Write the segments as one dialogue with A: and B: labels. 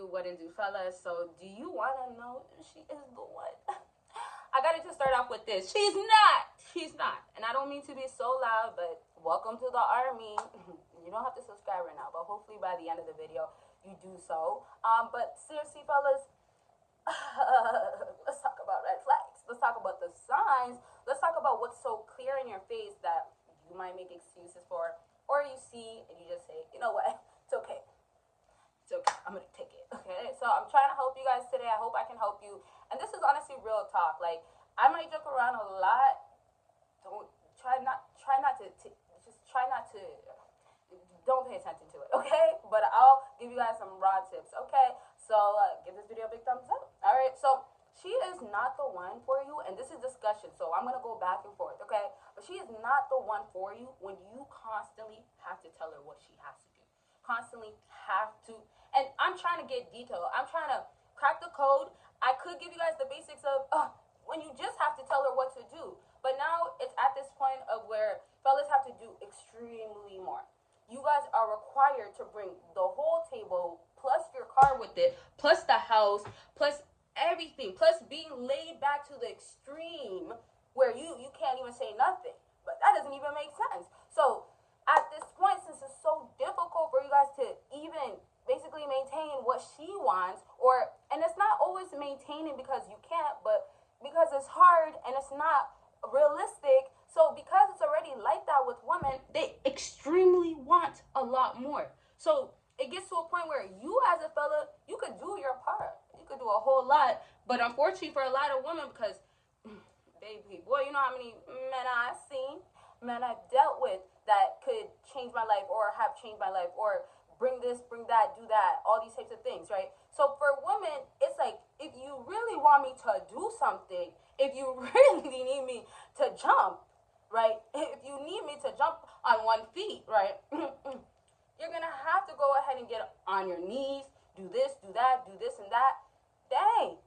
A: what it do, fellas. So do you want to know if she is the one? I gotta just start off with this. She's not. She's not. And I don't mean to be so loud, but welcome to the army. You don't have to subscribe right now, but hopefully by the end of the video, you do so. But seriously, fellas, let's talk about red flags. Let's talk about the signs. Let's talk about what's so clear in your face that you might make excuses for, or you see and you just say, you know what, it's okay. It's okay. I'm gonna take it. Okay. So I'm trying to help you guys today. I hope I can help you. And this is honestly real talk. Like, I might joke around a lot. Try not to don't pay attention to it, okay? But I'll give you guys some raw tips, okay? So give this video a big thumbs up. All right. So she is not the one for you, and this is discussion. So I'm gonna go back and forth, okay? But she is not the one for you when you constantly have to tell her what she has to do. Constantly have to. And I'm trying to get detail. I'm trying to crack the code. I could give you guys the basics of when you just have to tell her what to do. But now it's at this point of where fellas have to do extremely more. You guys are required to bring the whole table, plus your car with it, plus the house, plus everything, plus being laid back to the extreme where you can't even say nothing. But that doesn't even make sense. So at this point, since it's so difficult for you guys to even basically maintain what she wants, and it's not always maintaining because you can't, but because it's hard and it's not realistic. So because it's already like that with women, they extremely want a lot more. So it gets to a point where you as a fella, you could do your part. You could do a whole lot. But unfortunately for a lot of women, because baby boy, you know how many men I've seen, men I've dealt with that could change my life or have changed my life or bring this, bring that, do that, all these types of things, right? So for women, it's like, if you really want me to do something, if you really need me to jump, right? If you need me to jump on 1 feet, right? You're going to have to go ahead and get on your knees, do this, do that, do this and that. Dang.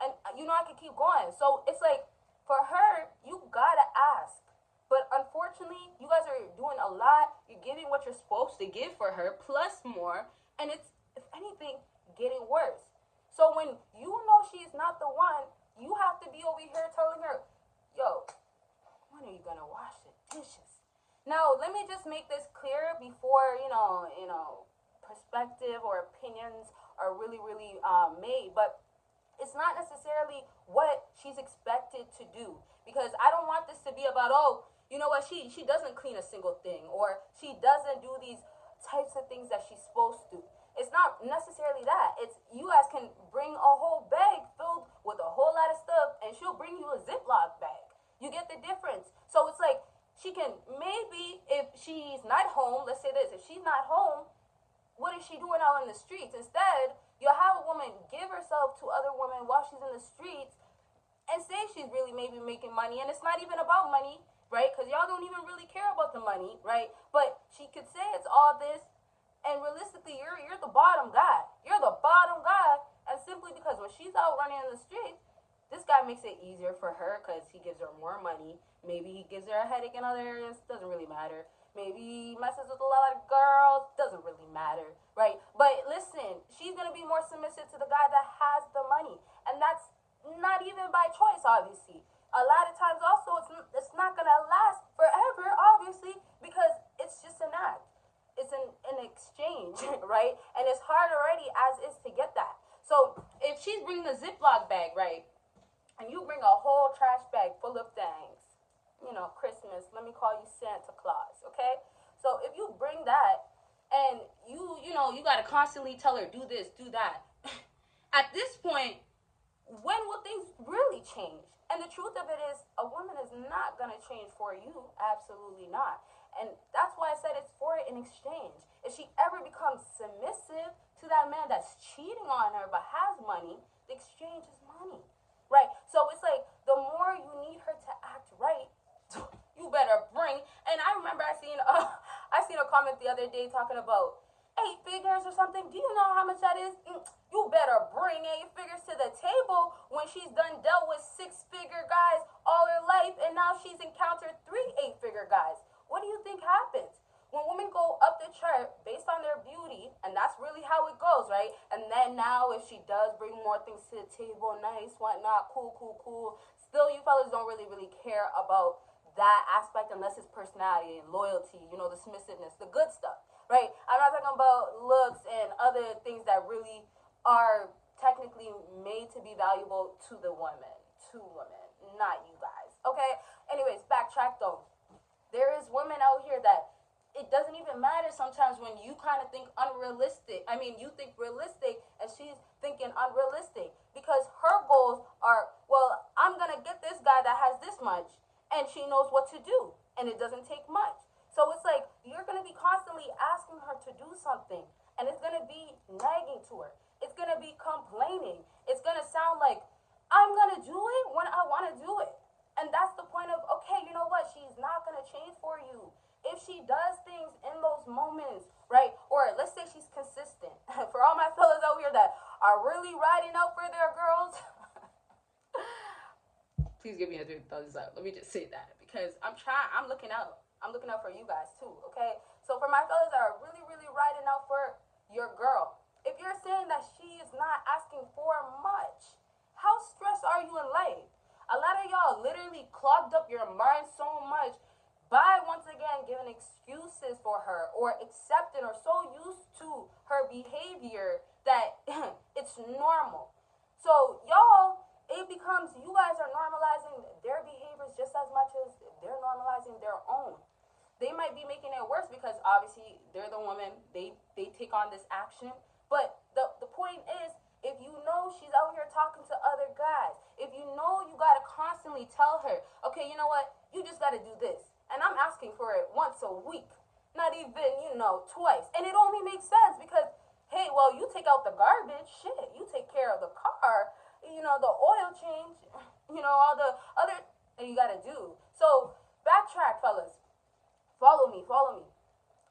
A: And you know, I could keep going. So it's like, for her, you got to ask. But unfortunately, you guys are doing a lot. You're giving what you're supposed to give for her, plus more. And it's, if anything, getting worse. So when you know she's not the one, you have to be over here telling her, yo, when are you going to wash the dishes? Now, let me just make this clear before, perspective or opinions are really, really made. But it's not necessarily what she's expected to do. Because I don't want this to be about, you know what, she doesn't clean a single thing, or she doesn't do these types of things that she's supposed to. It's not necessarily that. It's you guys can bring a whole bag filled with a whole lot of stuff, and she'll bring you a Ziploc bag. You get the difference. So it's like, she can, maybe if she's not home, let's say this, if she's not home, what is she doing out in the streets? Instead, you'll have a woman give herself to other women while she's in the streets and say she's really maybe making money, and it's not even about money, right? Because y'all don't even really care about the money, right? But she could say it's all this, and realistically, you're the bottom guy. You're the bottom guy, and simply because when she's out running in the streets, this guy makes it easier for her because he gives her more money. Maybe he gives her a headache in other areas. Doesn't really matter. Maybe he messes with a lot of girls. Doesn't really matter, right? But listen, she's going to be more submissive to the guy that has the money. And that's not even by choice, obviously. A lot of times also, it's not going to last forever, obviously, because it's just an act. It's an exchange, right? And it's hard already as is to get that. So if she's bringing a Ziploc bag, right, and you bring a whole trash bag full of things, Christmas, let me call you Santa Claus, okay? So if you bring that and you got to constantly tell her, do this, do that. At this point, when will things really change? And the truth of it is, a woman is not going to change for you. Absolutely not. And that's why I said it's for an exchange. If she ever becomes submissive to that man that's cheating on her but has money, the exchange is money, right? So it's like, the more you need her to act right, you better bring. And I remember I seen a comment the other day talking about 8 figures or something. Do you know how much that is? You better bring 8 figures to the table when she's done dealt with 6-figure guys all her life, and now she's encountered 3 8-figure guys. What do you think happens? When women go up the chart based on their beauty, and that's really how it goes, right? And then And now if she does bring more things to the table, nice, whatnot, cool, cool, cool, still you fellas don't really care about that aspect unless it's personality and loyalty, the submissiveness, the good stuff, right? I'm not talking about looks and other things that really are technically made to be valuable to the women, not you guys, okay? Anyways, backtrack though. There is women out here that it doesn't even matter sometimes when you kind of think unrealistic. I mean, you think realistic and she's thinking unrealistic because her goals are, well, I'm going to get this guy that has this much and she knows what to do and it doesn't take much. So it's like you're going to be constantly asking her to do something and it's going to be nagging to her. It's going to be complaining. It's going to sound like, I'm going to do it when I want to do it. And that's the point of, okay, you know what? She's not going to change for you. If she does things in those moments, right? Or let's say she's consistent. For all my fellas out here that are really riding out for their girls, please give me a thumbs up. Let me just say that because I'm looking out. I'm looking out for you guys too, okay? So for my fellas that are really riding out for your girl, if you're saying that she is not asking for much, how stressed are you in life? A lot of y'all literally clogged up your mind so much by once again giving excuses for her or accepting or so used to her behavior that it's normal. So y'all, it becomes you guys are normalizing their behaviors just as much as they're normalizing their own. They might be making it worse because obviously they're the woman, they take on this action. But the point is, if you know she's out here talking to other guys, if you know you gotta constantly tell her, okay, you know what, you just gotta do this. And I'm asking for it once a week, not even, twice. And it only makes sense because, hey, well, you take out the garbage, shit, you take care of the car, the oil change, all the other that you gotta do. So backtrack, fellas. Follow me.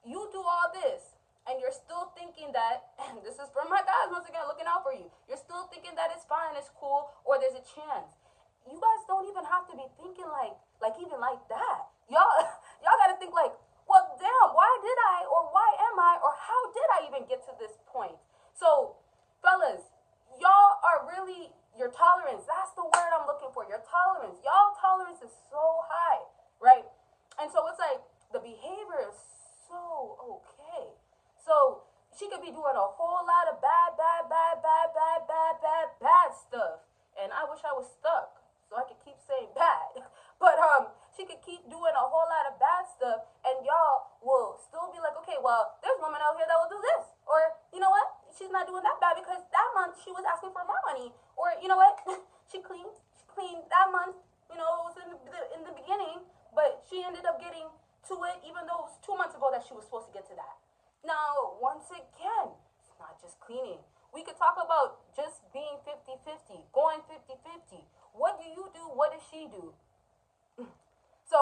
A: You do all this, and you're still thinking that, and this is for my guys, once again, looking out for you. You're still thinking that it's fine, it's cool, or there's a chance. You guys don't even have to be thinking like even like that. Y'all gotta think like, well, damn, why did I, or why am I, or how did I even get to this point? So, fellas, y'all are really, your tolerance, that's the word I'm looking for, your tolerance. Y'all tolerance is so high, right? And so it's like, the behavior is so okay. So, she could be doing a whole lot of bad stuff. And I wish I was stuck so I could keep saying bad. But she could keep doing a whole lot of bad stuff and y'all will still be like, okay, well, there's women out here that will do this. Or, you know what? She's not doing that bad because that month she was asking for more money. Or, you know what? she cleaned that month. It was in the beginning, but she ended up getting to it even though it was 2 months ago that she was supposed to get to that. Now, once again, it's not just cleaning. We could talk about just being 50-50, going 50-50. What do you do? What does she do? So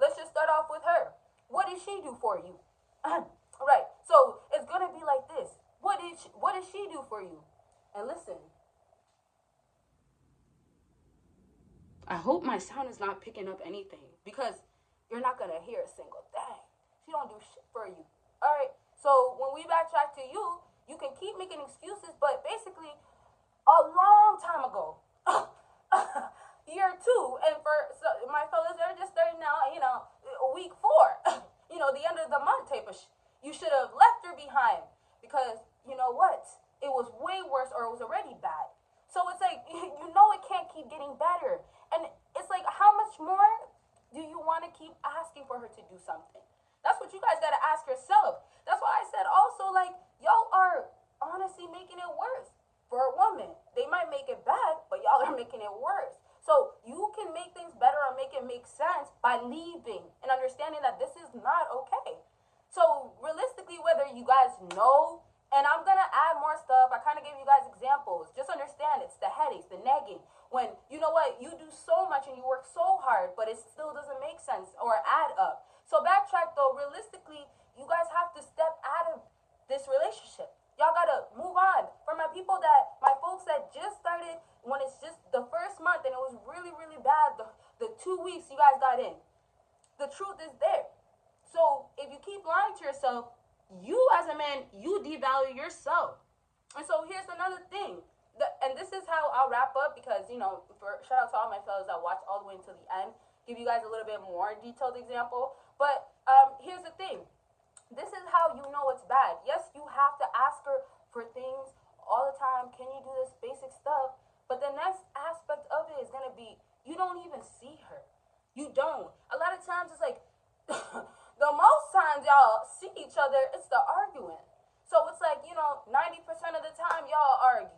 A: let's just start off with her. What did she do for you? Right. So it's gonna be like this. What did she do for you? And listen. I hope my sound is not picking up anything because you're not gonna hear a single thing. She don't do shit for you. All right. So when we backtrack to you, you can keep making excuses, but basically, a long time ago. Year 2, and for my fellas that are just starting now, week 4, the end of the month type of you should have left her behind because you know what? It was way worse or it was already bad. So it's like, it can't keep getting better. And it's like, how much more do you want to keep asking for her to do something? That's what you guys got to ask yourself. That's why I said also, like, y'all are honestly making it worse for a woman. They might make it bad, but y'all are making it worse. So you can make things better or make it make sense by leaving and understanding that this is not okay. So realistically, whether you guys know, and I'm going to add more stuff. I kind of gave you guys examples. Just understand it's the headaches, the nagging. When, you know what, you do so much and you work so hard, but it still doesn't make sense or add up. So backtrack though, realistically, you guys have to step out of this relationship. Y'all got to move on. For my people my folks that just started, when it's just the first month and it was really, really bad, the 2 weeks you guys got in, the truth is there. So if you keep lying to yourself, you as a man, you devalue yourself. And so here's another thing. And this is how I'll wrap up because, for shout out to all my fellas that watch all the way until the end. Give you guys a little bit more detailed example. But here's the thing. This is how you know it's bad. Yes, you have to ask her for things all the time. Can you do this basic stuff? But the next aspect of it is going to be you don't even see her. You don't. A lot of times it's like the most times y'all see each other, it's the arguing. So it's like, 90% of the time y'all argue.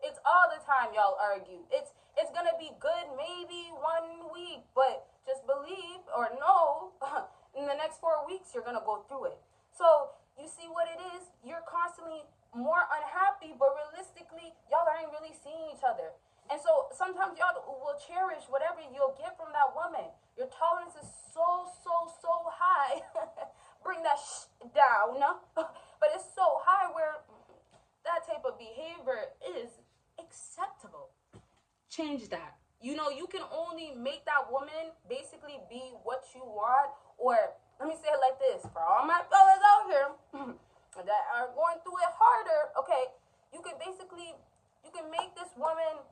A: It's all the time y'all argue. It's going to be good maybe 1 week, but just believe or know in the next 4 weeks you're going to go through it. So you see what it is? You're constantly more unhappy, but realistically, y'all aren't really seeing each other. And so sometimes y'all will cherish whatever you'll get from that woman. Your tolerance is so high. Bring that down. But it's so high where that type of behavior is acceptable. Change that. You can only make that woman basically be what you want. Or let me say it like this. For all my fellas out here that are going through it harder, okay, you can make this woman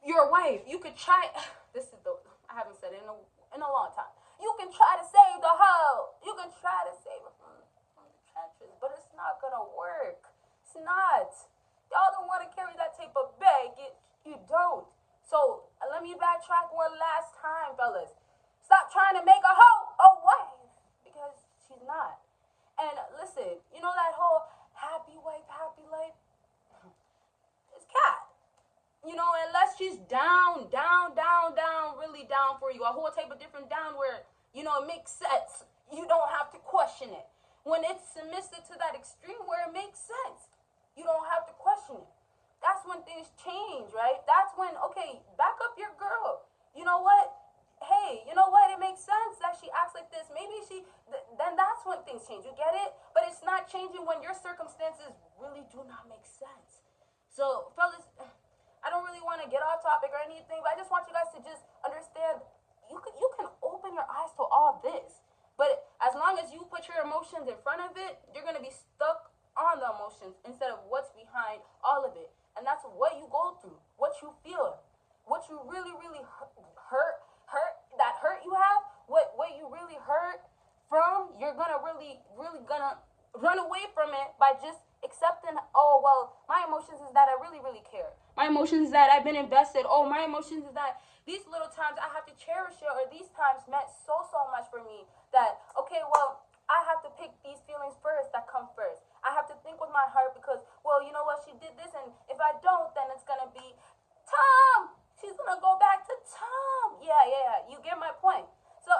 A: your wife. You could try, I haven't said it in a long time. You can try to save the hoe. You can try to save her from the trenches, but it's not gonna work. It's not. Y'all don't want to carry that type of bag. You don't. So let me backtrack one last time, fellas. Stop trying to make a hoe a wife because she's not. And listen, that whole happy wife, happy life. It's cat. Unless she's down, really down for you. A whole type of different down where, it makes sense. You don't have to question it. When it's submissive to that extreme where it makes sense, you don't have to question it. That's when things change, right? That's when, okay, back up your girl. You know what? Hey, you know what? It makes sense that she acts like this. Maybe then that's when things change. You get it? But it's not changing when your circumstances really do not make sense. So, fellas, I don't really want to get off topic or anything, but I just want you guys to just understand you can open your eyes to all this. But as long as you put your emotions in front of it, you're going to be stuck on the emotions instead of what's behind all of it. And that's what you go through, what you feel, what you really hurt you have, what you really hurt from, you're going to really going to run away from it by just accepting, oh, well, my emotions is that I really care. My emotions is that I've been invested. Oh, my emotions is that these little times I have to cherish it, or these times meant so much for me that, okay, well, I have to pick these feelings first that come first. I have to think with my heart because, well, you know what, she did this, and if I don't, then it's going to be Tom. She's going to go back to Tom. Yeah, you get my point. So,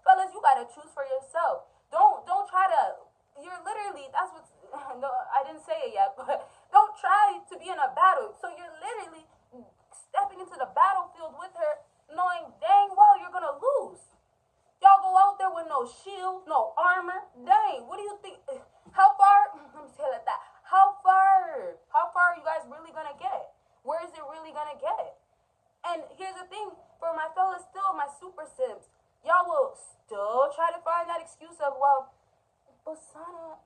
A: fellas, you got to choose for yourself. Don't try to, you're literally, that's what's, no, I didn't say it yet, but don't try to be in a battle. So you're literally stepping into the battlefield with her knowing dang well you're going to lose. Y'all go out there with no shield, no armor. Dang, what do you think? How far? Let me say it like that. How far are you guys really going to get? Where is it really going to get? And here's the thing, for my fellas still, my super simps, y'all will still try to find that excuse of, well, Bossana,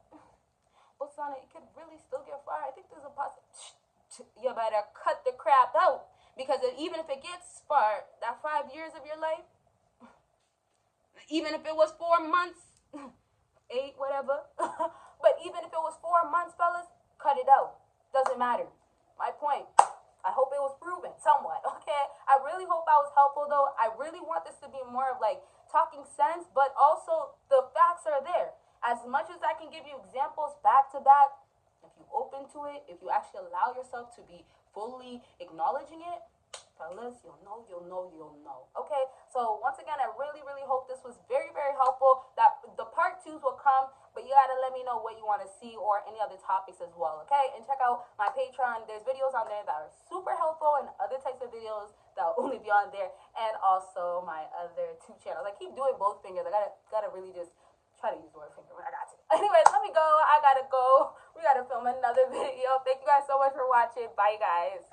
A: it could really still get fired. I think there's a possibility. You better cut the crap out. Because even if it gets far, that 5 years of your life, even if it was 4 months, 8, whatever. But even if it was 4 months, fellas, cut it out. Doesn't matter. My point. I hope it was proven somewhat, okay? I really hope I was helpful, though. I really want this to be more of like talking sense, but also the facts are there. As much as I can give you examples back to back, if you open to it, if you actually allow yourself to be fully acknowledging it, fellas, you'll know. Okay, so once again, I really hope this was very helpful. That the part 2s will come, but you gotta let me know what you want to see or any other topics as well, okay? And check out my Patreon. There's videos on there that are super helpful and other types of videos that will only be on there, and also my other 2 channels. I keep doing both fingers. I gotta really just try to use one finger when I got to. Anyways, let me go. I gotta go. We gotta film another video. Thank you guys so much for watching. Bye, guys.